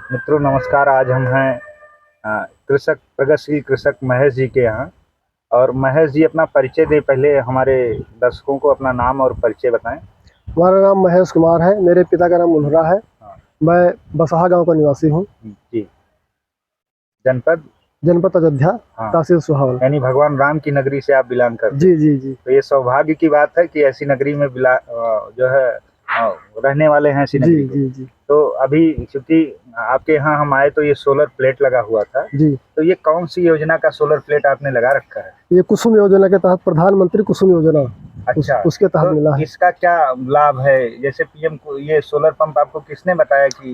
मित्रों नमस्कार। आज हम हैं कृषक प्रगतिशील कृषक महेश जी के यहाँ। और महेश जी अपना परिचय दें, पहले हमारे दर्शकों को अपना नाम और परिचय बताएं। हमारा नाम महेश कुमार है। मेरे पिता का नाम मुनहरा है। हाँ। मैं बसहा गांव का निवासी हूँ। जी। जनपद अयोध्या, हाँ। तहसील सुहावल। यानी भगवान राम की नगरी से आप बिलोंग करते हैं। जी जी जी। तो ये सौभाग्य की बात है कि ऐसी नगरी में जो है रहने वाले हैं ऐसी नगरी जी जी जी। तो अभी चूंकि आपके यहाँ हम आए तो ये सोलर प्लेट लगा हुआ था। जी। तो ये कौन सी योजना का सोलर प्लेट आपने लगा रखा है? ये कुसुम योजना के तहत, प्रधानमंत्री कुसुम योजना। अच्छा। उसके तहत तो मिला है। इसका क्या लाभ है? जैसे पीएम को ये सोलर पंप आपको किसने बताया कि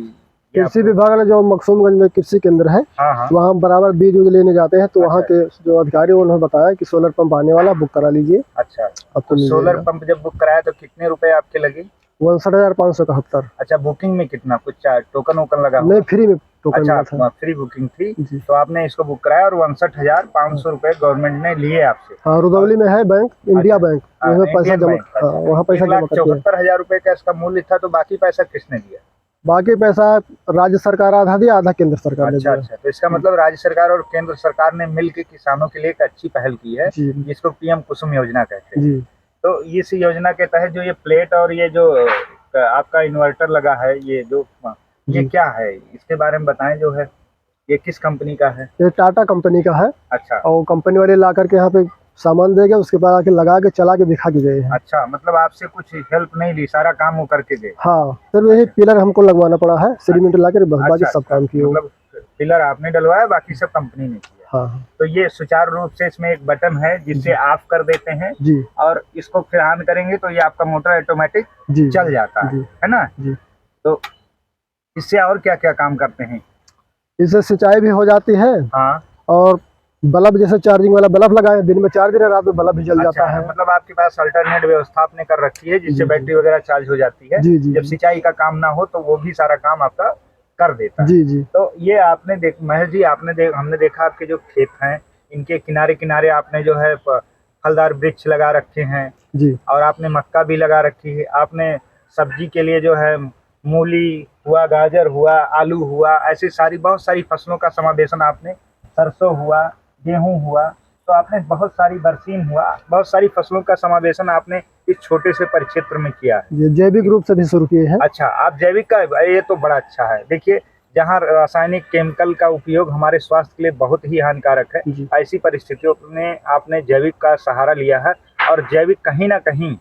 कृषि विभाग ने जो मकसूमगंज में कृषि केंद्र है, हाँ। वहाँ बराबर बीज उज लेने जाते हैं, तो वहाँ अच्छा। के जो अधिकारी उन्होंने बताया कि सोलर पंप आने वाला, बुक करा लीजिए। अच्छा। आपको तो मिल सोलर जाएगा। पंप जब बुक कराया तो कितने रुपए आपके लगे? 59,571। अच्छा, बुकिंग में कितना कुछ टोकन वोकन लगा नहीं, फ्री में टोकन मिला था। अच्छा, फ्री बुकिंग थी। जी। तो आपने इसको बुक कराया और 59,500 रुपए गवर्नमेंट ने लिए आपसे। हाँ, रुदौली में है बैंक, इंडिया बैंक, उसमें पैसा जमा। हाँ, वहाँ पैसा जमा करते हैं। 1,74,000 रुपए का इसका मूल्य था। तो बाकी पैसा किसने दिया? बाकी पैसा राज्य सरकार आधा दिया, आधा केंद्र सरकार ने दिया। अच्छा। तो इसका मतलब राज्य सरकार और केंद्र सरकार ने मिलकर किसानों के लिए एक अच्छी पहल की है, जिसको पीएम कुसुम योजना कहते हैं। तो इस योजना के तहत जो ये प्लेट और ये जो आपका इन्वर्टर लगा है, ये क्या है, इसके बारे में बताएं। जो है ये किस कंपनी का है? ये टाटा कंपनी का है। अच्छा। और कंपनी वाले ला करके यहाँ पे सामान देंगे, उसके बाद आके लगा के चला के दिखा के गए हैं। अच्छा, मतलब आपसे कुछ हेल्प नहीं ली, सारा काम वो करके गए? हाँ, सिर्फ यही पिलर हमको लगवाना पड़ा है, सीमेंट ला कर, बाकी सब काम किया। मतलब पिलर आपने डलवाया, बाकी सब कंपनी ने किया। हाँ। तो ये सुचारू रूप से इसमें एक बटन है जिससे ऑफ कर देते हैं जी। और इसको फिर ऑन करेंगे तो ये आपका मोटर ऑटोमेटिक चल जाता है ना जी। तो इससे और क्या क्या काम करते हैं? इससे सिंचाई भी हो जाती है। हाँ। और बल्ब, जैसे चार्जिंग वाला बल्ब लगाए, दिन में चार्ज है, रात में बल्ब भी जल जाता है। मतलब आपके पास अल्टरनेट व्यवस्था आपने कर रखी है जिससे बैटरी वगैरह चार्ज हो जाती है। जब सिंचाई का काम ना हो तो वो भी सारा काम आपका कर देता है। जी। तो ये आपने महेश जी हमने देखा आपके जो खेत हैं, इनके किनारे किनारे आपने जो है फलदार वृक्ष लगा रखे हैं जी। और आपने मक्का भी लगा रखी है। आपने सब्जी के लिए जो है मूली हुआ, गाजर हुआ, आलू हुआ, ऐसी बहुत सारी फसलों का समावेशन आपने, सरसों हुआ, गेहूं हुआ, तो आपने बहुत सारी बरसीम हुआ, बहुत सारी फसलों का समावेशन आपने इस छोटे से परिक्षेत्र में किया है। ये जैविक रूप से भी शुरू किए हैं। अच्छा, आप जैविक का, ये तो बड़ा अच्छा है। देखिए, जहाँ रासायनिक केमिकल का उपयोग हमारे स्वास्थ्य के लिए बहुत ही हानिकारक है, ऐसी परिस्थितियों में आपने जैविक का सहारा लिया है। और जैविक कहीं ना कहीं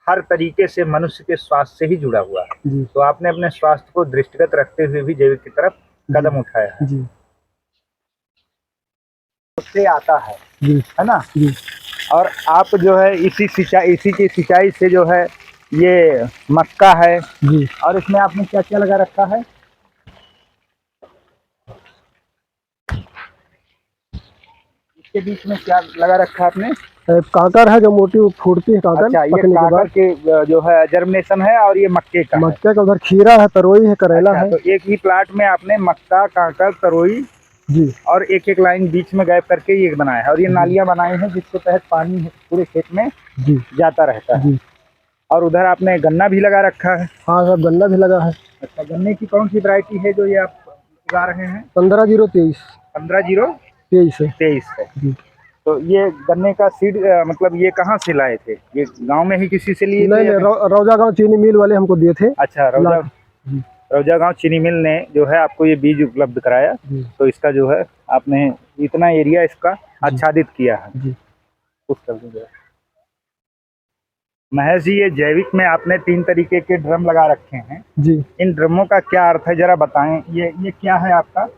हर तरीके से मनुष्य के स्वास्थ्य से ही जुड़ा हुआ है। तो आपने अपने स्वास्थ्य को दृष्टिगत रखते हुए भी जैविक की तरफ कदम उठाया है। से आता है ना जी। और आप जो है इसी की सिंचाई से जो है ये मक्का है जी। और इसमें आपने क्या क्या लगा रखा है? इसके बीच में क्या लगा रखा है आपने? काकर है, जो मोटी फूटती है काकर। अच्छा, ये काकर के जो है जर्मिनेशन है। और ये मक्के का उधर खीरा है, तरोई है, करेला है। तो एक ही प्लाट में आपने मक्का, काकर, तरोई जी और एक एक लाइन बीच में गैप करके ये बनाया है। और ये नालियां बनाई हैं जिसके तहत पानी पूरे खेत में जी जाता रहता है। और उधर आपने गन्ना भी लगा रखा है। हाँ सर, गन्ना भी लगा है। अच्छा, गन्ने की कौन सी वैरायटी है जो ये आप लगा रहे हैं? 15-0-23। 15-0-23 है। तो ये गन्ने का सीड मतलब ये कहाँ से लाए थे? ये गांव में ही किसी से लिए? नहीं, रौजा गांव चीनी मिल वाले हमको दिए थे। अच्छा, रौजा गांव चीनी मिल ने जो है आपको ये बीज उपलब्ध कराया। तो इसका जो है आपने इतना एरिया इसका आच्छादित किया है। महेश जी, ये जैविक में आपने 3 तरीके के ड्रम लगा रखे हैं जी। इन ड्रमों का क्या अर्थ है, जरा बताएं। ये क्या है आपका?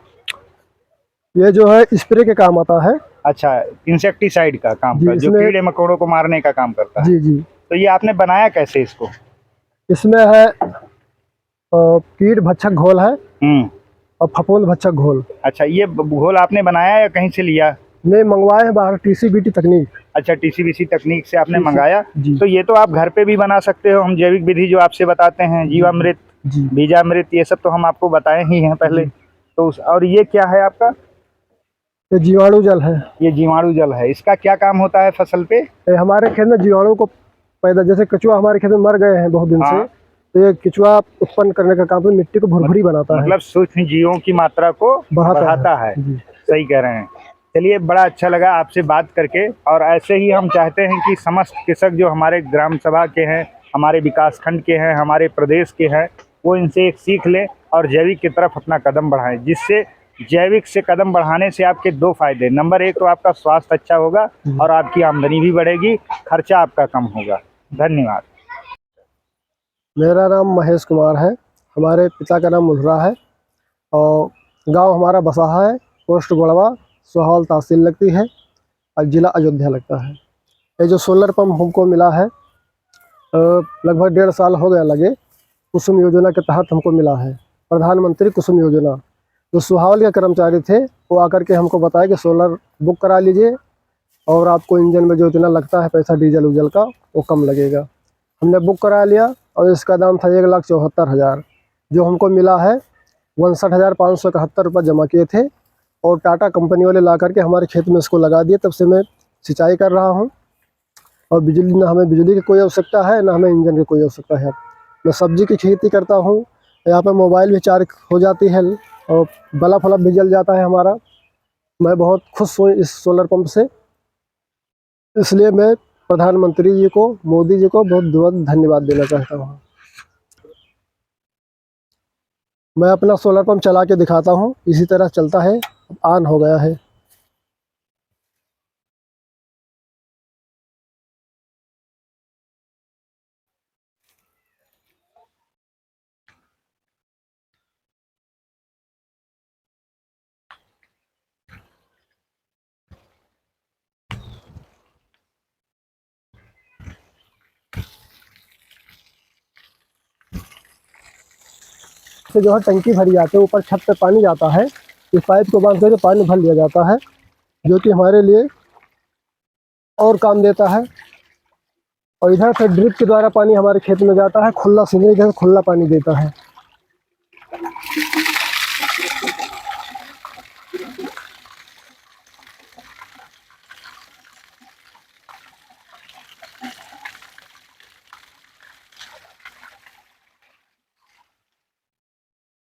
ये जो है स्प्रे के काम आता है। अच्छा, इंसेक्टिसाइड का काम करता है, जो कीड़े मकोड़ों को मारने का काम करता है। जी जी। तो ये आपने बनाया कैसे इसको? इसमें है कीट भक्षक घोल है और फफूंद भक्षक घोल। अच्छा, ये घोल आपने बनाया या कहीं से लिया? नहीं, मंगवाए हैं बाहर, TCBT तकनीक। अच्छा, TCBT तकनीक से आपने मंगाया। तो ये तो आप घर पे भी बना सकते हो। हम जैविक विधि जो आपसे बताते हैं, जीवामृत, बीजामृत, ये सब तो हम आपको बताए ही हैं पहले। तो और ये क्या है आपका? ये जीवाणु जल है। ये जीवाणु जल है। इसका क्या काम होता है फसल पे? हमारे खेत में जीवाणु को पैदा, जैसे कचुआ हमारे खेत में मर गए हैं बहुत दिन से, तो ये केचुआ उत्पन्न करने का काम मिट्टी को भुरभुरी बनाता है, मतलब सूक्ष्म जीवों की मात्रा को बढ़ाता है। सही कह रहे हैं। चलिए, बड़ा अच्छा लगा आपसे बात करके, और ऐसे ही हम चाहते हैं कि समस्त कृषक जो हमारे ग्राम सभा के हैं, हमारे विकास खंड के हैं, हमारे प्रदेश के हैं, वो इनसे एक सीख लें और जैविक की तरफ अपना कदम बढ़ाएं, जिससे जैविक से कदम बढ़ाने से आपके दो फायदे, नंबर एक तो आपका स्वास्थ्य अच्छा होगा और आपकी आमदनी भी बढ़ेगी, खर्चा आपका कम होगा। धन्यवाद। मेरा नाम महेश कुमार है, हमारे पिता का नाम मुल्हरा है और गांव हमारा बसाहा है, पोस्ट गोड़वा, सोहाल तहसील लगती है और ज़िला अयोध्या लगता है। ये जो सोलर पंप हमको मिला है लगभग 1.5 साल हो गया लगे, कुसुम योजना के तहत हमको मिला है, प्रधानमंत्री कुसुम योजना। जो सुहावल के कर्मचारी थे वो आकर के हमको बताया कि सोलर बुक करा लीजिए और आपको इंजन में जो इतना लगता है पैसा डीजल उजल का वो कम लगेगा। हमने बुक करा लिया और इसका दाम था 1,74,000। जो हमको मिला है 59,571 रुपये जमा किए थे और टाटा कंपनी वाले ला करके हमारे खेत में इसको लगा दिए। तब से मैं सिंचाई कर रहा हूँ और बिजली, ना हमें बिजली की कोई आवश्यकता है ना हमें इंजन की कोई आवश्यकता है। मैं सब्जी की खेती करता हूँ, यहाँ पर मोबाइल भी चार्ज हो जाती है और बल्ब फलब भी जल जाता है हमारा। मैं बहुत खुश हूँ इस सोलर पंप से, इसलिए मैं प्रधानमंत्री जी को, मोदी जी को बहुत बहुत धन्यवाद देना चाहता हूँ। मैं अपना सोलर पंप चला के दिखाता हूँ, इसी तरह चलता है, ऑन हो गया है। से जो है टंकी भरी जाती है, ऊपर छत पे पानी जाता है, इस पाइप को बांध करके पानी भर लिया जाता है, जो कि हमारे लिए और काम देता है। और इधर से ड्रिप के द्वारा पानी हमारे खेत में जाता है, खुला सीधे खुला पानी देता है।